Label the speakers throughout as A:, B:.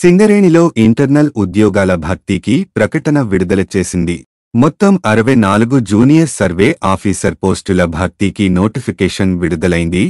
A: సింగరేణిలో ఇంటర్నల్ ఉద్యోగాల భర్తీకి ప్రకటన విడుదల చేసింది. మొత్తం 64 జూనియర్ సర్వే ఆఫీసర్ పోస్టుల భర్తీకి నోటిఫికేషన్ విడుదలైంది.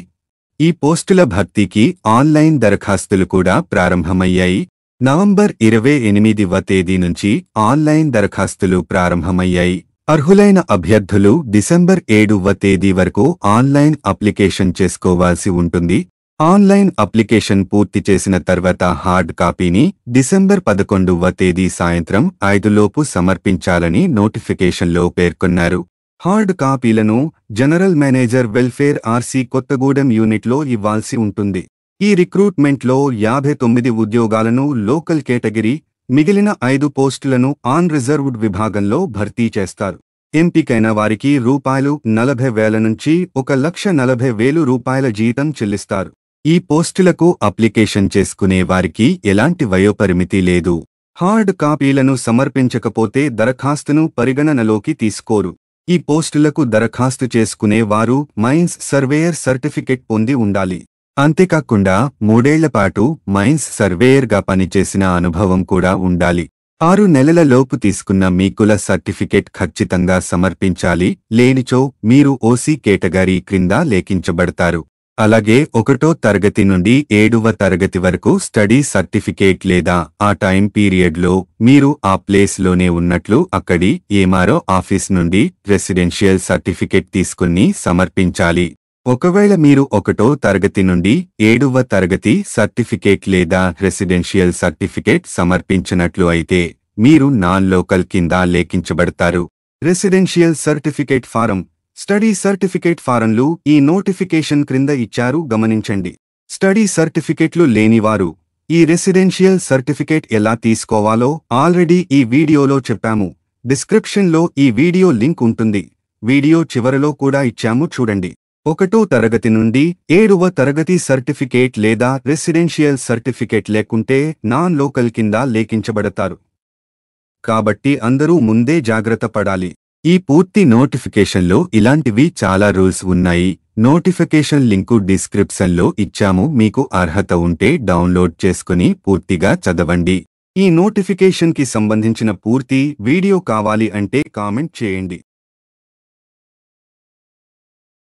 A: ఈ పోస్టుల భర్తీకి ఆన్లైన్ దరఖాస్తులు కూడా ప్రారంభమయ్యాయి. నవంబర్ 28వ తేదీ నుంచి ఆన్లైన్ దరఖాస్తులు ప్రారంభమయ్యాయి. అర్హులైన అభ్యర్థులు డిసెంబర్ 7వ తేదీ వరకు ఆన్లైన్ అప్లికేషన్ చేసుకోవాల్సి ఉంటుంది. ఆన్లైన్ అప్లికేషన్ పూర్తి చేసిన తర్వాత హార్డ్ కాపీని డిసెంబర్ 11వ తేదీ సాయంత్రం 5 లోపు సమర్పించాలని నోటిఫికేషన్లో పేర్కొన్నారు. హార్డ్ కాపీలను general manager welfare RC Kothagudem యూనిట్లో ఇవ్వాల్సి ఉంటుంది. ఈ రిక్రూట్మెంట్లో 59 ఉద్యోగాలను లోకల్ కేటగిరీ, మిగిలిన 5 పోస్టులను ఆన్ రిజర్వ్డ్ విభాగంలో భర్తీ చేస్తారు. ఎంపికైన వారికి రూ40,000 నుంచి ₹1,40,000 జీతం చెల్లిస్తారు. ఈ పోస్టులకు అప్లికేషన్ చేసుకునే వారికి ఎలాంటి వయోపరిమితి లేదు. హార్డ్ కాపీలను సమర్పించకపోతే దరఖాస్తును పరిగణనలోకి తీసుకోరు. ఈ పోస్టులకు దరఖాస్తు చేసుకునే వారు మైన్స్ సర్వేయర్ సర్టిఫికెట్ పొంది ఉండాలి. అంతేకాకుండా 3 ఏళ్ల పాటు మైన్స్ సర్వేయర్గా పనిచేసిన అనుభవం కూడా ఉండాలి. 6 నెలల లోపు తీసుకున్న మీ కుల సర్టిఫికెట్ ఖచ్చితంగా సమర్పించాలి. లేనిచో మీరు ఓసీ కేటగిరీ క్రింద లేఖించబడతారు. అలాగే 1వ తరగతి నుండి 7వ తరగతి వరకు స్టడీ సర్టిఫికేట్ లేదా ఆ టైం పీరియడ్లో మీరు ఆ ప్లేస్లోనే ఉన్నట్లు అక్కడి ఏమారో ఆఫీస్ నుండి రెసిడెన్షియల్ సర్టిఫికేట్ తీసుకుని సమర్పించాలి. ఒకవేళ మీరు 1వ తరగతి నుండి 7వ తరగతి సర్టిఫికేట్ లేదా రెసిడెన్షియల్ సర్టిఫికేట్ సమర్పించినట్లు అయితే మీరు నాన్ లోకల్ కింద లేఖించబడతారు. Residential certificate form, study certificate ఫారంలు ఈ నోటిఫికేషన్ క్రింద ఇచ్చారు, గమనించండి. స్టడీ సర్టిఫికేట్లు లేనివారు ఈ రెసిడెన్షియల్ సర్టిఫికేట్ ఎలా తీసుకోవాలో ఆల్రెడీ ఈ వీడియోలో చెప్పాము. డిస్క్రిప్షన్లో ఈ వీడియో లింక్ ఉంటుంది. వీడియో చివరలో కూడా ఇచ్చాము, చూడండి. 1వ తరగతి నుండి 7వ తరగతి సర్టిఫికేట్ లేదా రెసిడెన్షియల్ సర్టిఫికేట్ లేకుంటే నాన్ లోకల్ కింద లేఖించబడతారు. కాబట్టి అందరూ ముందే జాగ్రత్త పడాలి. ఈ పూర్తి నోటిఫికేషన్లో ఇలాంటివి చాలా రూల్స్ ఉన్నాయి. నోటిఫికేషన్ లింకు డిస్క్రిప్షన్లో ఇచ్చాము. మీకు అర్హత ఉంటే డౌన్లోడ్ చేసుకుని పూర్తిగా చదవండి. ఈ నోటిఫికేషన్కి సంబంధించిన పూర్తి వీడియో కావాలి అంటే కామెంట్ చేయండి.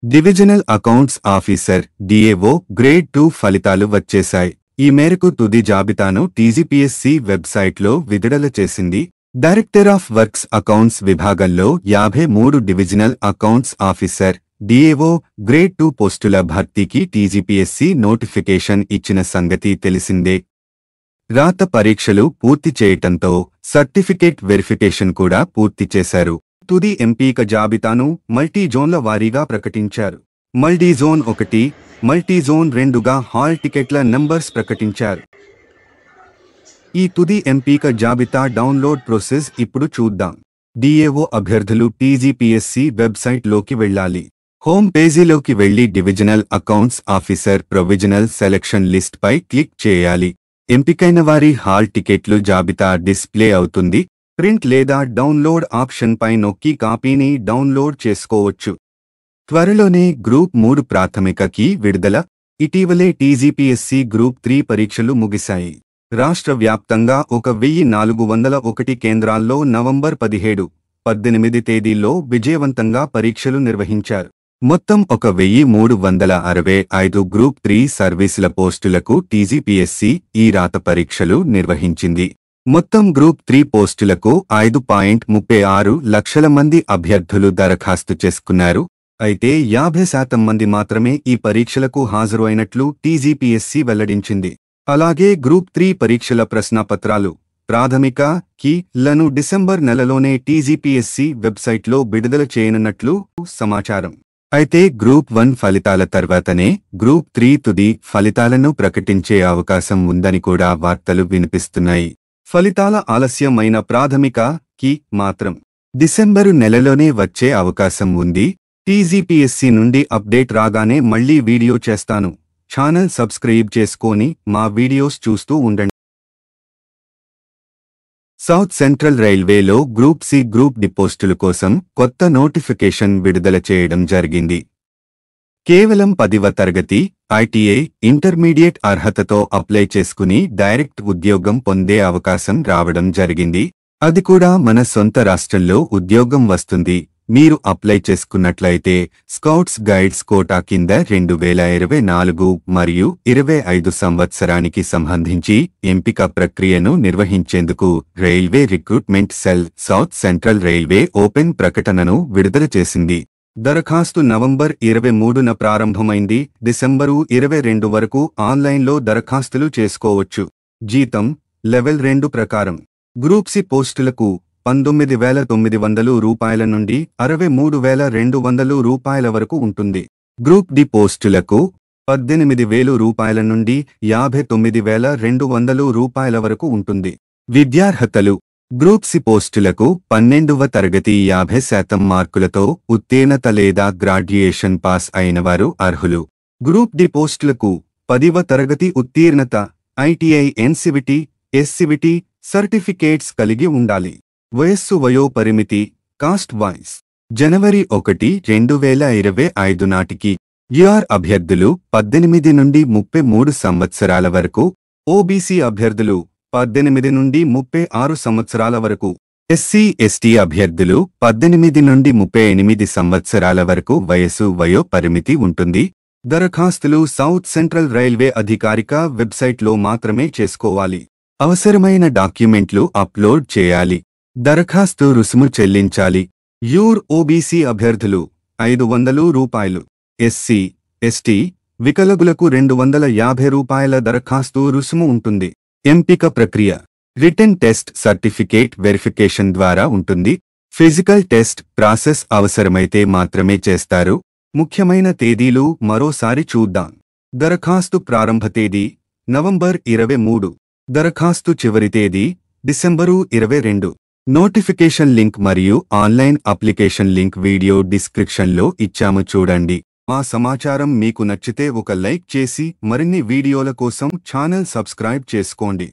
A: Divisional accounts officer DAO grade 2 ఫలితాలు వచ్చేశాయి. ఈ మేరకు తుది జాబితాను టీజీపీఎస్సీ వెబ్సైట్లో విడుదల చేసింది. డైరెక్టర్ ఆఫ్ వర్క్స్ అకౌంట్స్ విభాగంలో 53 divisional accounts officer DAO grade 2 పోస్టుల భర్తీకి టీజీపీఎస్సీ నోటిఫికేషన్ ఇచ్చిన సంగతి తెలిసిందే. రాత పరీక్షలు పూర్తి చేయటంతో సర్టిఫికేట్ వెరిఫికేషన్ కూడా పూర్తి చేశారు. తుది ఎంపిక జాబితాను మల్టీ జోన్ల వారీగా ప్రకటించారు. మల్టీ జోన్ 1, మల్టీ జోన్ 2గా హాల్ టికెట్ల నంబర్స్ ప్రకటించారు. ఈ తుది ఎంపిక జాబితా డౌన్లోడ్ ప్రాసెస్ ఇప్పుడు చూద్దాం. డిఏఓ అభ్యర్థులు టీజీపీఎస్సీ వెబ్సైట్లోకి వెళ్ళాలి. హోమ్ పేజీలోకి వెళ్లి divisional accounts officer provisional selection list పై క్లిక్ చేయాలి. ఎంపికైన వారి హాల్ టికెట్లు జాబితా డిస్ప్లే అవుతుంది. ప్రింట్ లేదా డౌన్లోడ్ ఆప్షన్ పై నొక్కి కాపీని డౌన్లోడ్ చేసుకోవచ్చు. త్వరలోనే గ్రూప్ 3 ప్రాథమిక కీ విడుదల. ఇటీవలే టీజీపీఎస్సీ గ్రూప్ 3 పరీక్షలు ముగిశాయి. రాష్ట్ర వ్యాప్తంగా 1401 కేంద్రాల్లో నవంబర్ 17, 18 తేదీల్లో విజయవంతంగా పరీక్షలు నిర్వహించారు. మొత్తం 1365 గ్రూప్ 3 సర్వీసుల పోస్టులకు టీజీపీఎస్సీ ఈ రాత పరీక్షలు నిర్వహించింది. మొత్తం గ్రూప్ 3 పోస్టులకు 5.36 లక్షల మంది అభ్యర్థులు దరఖాస్తు చేసుకున్నారు. అయితే 50% మంది మాత్రమే ఈ పరీక్షలకు హాజరు అయినట్లు టీజీపీఎస్సీ వెల్లడించింది. అలాగే గ్రూప్ 3 పరీక్షల ప్రశ్నపత్రాలు, ప్రాథమిక కీ-లను డిసెంబర్ నెలలోనే టీజీపీఎస్సీ వెబ్సైట్లో విడుదల చేయనున్నట్లు సమాచారం. అయితే గ్రూప్ 1 ఫలితాల తర్వాతనే గ్రూప్ 3 తుది ఫలితాలను ప్రకటించే అవకాశం ఉందని కూడా వార్తలు వినిపిస్తున్నాయి. ఫలితాల ఆలస్యమైన ప్రాథమిక కీ మాత్రం డిసెంబరు నెలలోనే వచ్చే అవకాశం ఉంది. టీజీపీఎస్సీ నుండి అప్డేట్ రాగానే మళ్లీ వీడియో చేస్తాను. ఛానల్ సబ్స్క్రైబ్ చేసుకొని మా వీడియోస్ చూస్తూ ఉండండి. సౌత్ సెంట్రల్ రైల్వేలో గ్రూప్ సి గ్రూప్ డి పోస్టుల కోసం కొత్త నోటిఫికేషన్ విడుదల చేయడం జరిగింది. కేవలం 10వ తరగతి, ఐటీఐ ఇంటర్మీడియట్ అర్హతతో అప్లై చేసుకుని డైరెక్ట్ ఉద్యోగం పొందే అవకాశం రావడం జరిగింది. అది కూడా మన సొంత రాష్ట్రంలో ఉద్యోగం వస్తుంది. మీరు అప్లై చేసుకున్నట్లయితే స్కౌట్స్ గైడ్స్ కోటా కింద 2024 మరియు 25 సంవత్సరానికి సంబంధించి ఎంపిక ప్రక్రియను నిర్వహించేందుకు railway recruitment cell south central railway open ప్రకటనను విడుదల చేసింది. దరఖాస్తు నవంబర్ 23న ప్రారంభమైంది. డిసెంబరు 22 వరకు ఆన్లైన్లో దరఖాస్తులు చేసుకోవచ్చు. జీతం లెవెల్ 2 ప్రకారం గ్రూప్ సి పోస్టులకు 19,900 రూపాయల నుండి 63,200 రూపాయల వరకు ఉంటుంది. గ్రూప్ డి పోస్టులకు 18,000 రూపాయల నుండి 59,200 రూపాయల వరకు ఉంటుంది. విద్యార్హతలు గ్రూప్ సి పోస్టులకు 12వ తరగతి 50% మార్కులతో ఉత్తీర్ణత లేదా గ్రాడ్యుయేషన్ పాస్ అయినవారు అర్హులు. గ్రూప్ డి పోస్టులకు 10వ తరగతి ఉత్తీర్ణత, ఐటీఐ ఎన్సివిటి, ఎస్సివిటి సర్టిఫికేట్స్ కలిగి ఉండాలి. వయస్సు వయోపరిమితి కాస్ట్ వైస్ జనవరి 1, 2025 నాటికి యూఆర్ అభ్యర్థులు 18 నుండి 33 సంవత్సరాల వరకు, ఓబీసీ అభ్యర్థులు 18 నుండి 36 సంవత్సరాల వరకు, ఎస్సీ ఎస్టీ అభ్యర్థులు 18 నుండి 38 సంవత్సరాల వరకు వయస్సు వయోపరిమితి ఉంటుంది. దరఖాస్తులు సౌత్ సెంట్రల్ రైల్వే అధికారిక వెబ్సైట్లో మాత్రమే చేసుకోవాలి. అవసరమైన డాక్యుమెంట్లు అప్లోడ్ చేయాలి. దరఖాస్తు రుసుము చెల్లించాలి. యూర్ ఓబీసీ అభ్యర్థులు 500 రూపాయలు, ఎస్సీ ఎస్టీ వికలాంగులకు 250 రూపాయల దరఖాస్తు రుసుము ఉంటుంది. ఎంపిక ప్రక్రియ రిటన్ టెస్ట్ సర్టిఫికేట్ వెరిఫికేషన్ ద్వారా ఉంటుంది. ఫిజికల్ టెస్ట్ ప్రాసెస్ అవసరమైతే మాత్రమే చేస్తారు. ముఖ్యమైన తేదీలు మరోసారి చూద్దాం. దరఖాస్తు ప్రారంభ తేదీ నవంబర్ 23. దరఖాస్తు చివరి తేదీ డిసెంబరు 22. నోటిఫికేషన్ లింక్ మరియు ఆన్లైన్ అప్లికేషన్ లింక్ వీడియో డిస్క్రిప్షన్లో ఇచ్చాము చూడండి. మా సమాచారం మీకు నచ్చితే ఒక లైక్ చేసి మరిన్ని వీడియోల కోసం ఛానల్ సబ్స్క్రైబ్ చేసుకోండి.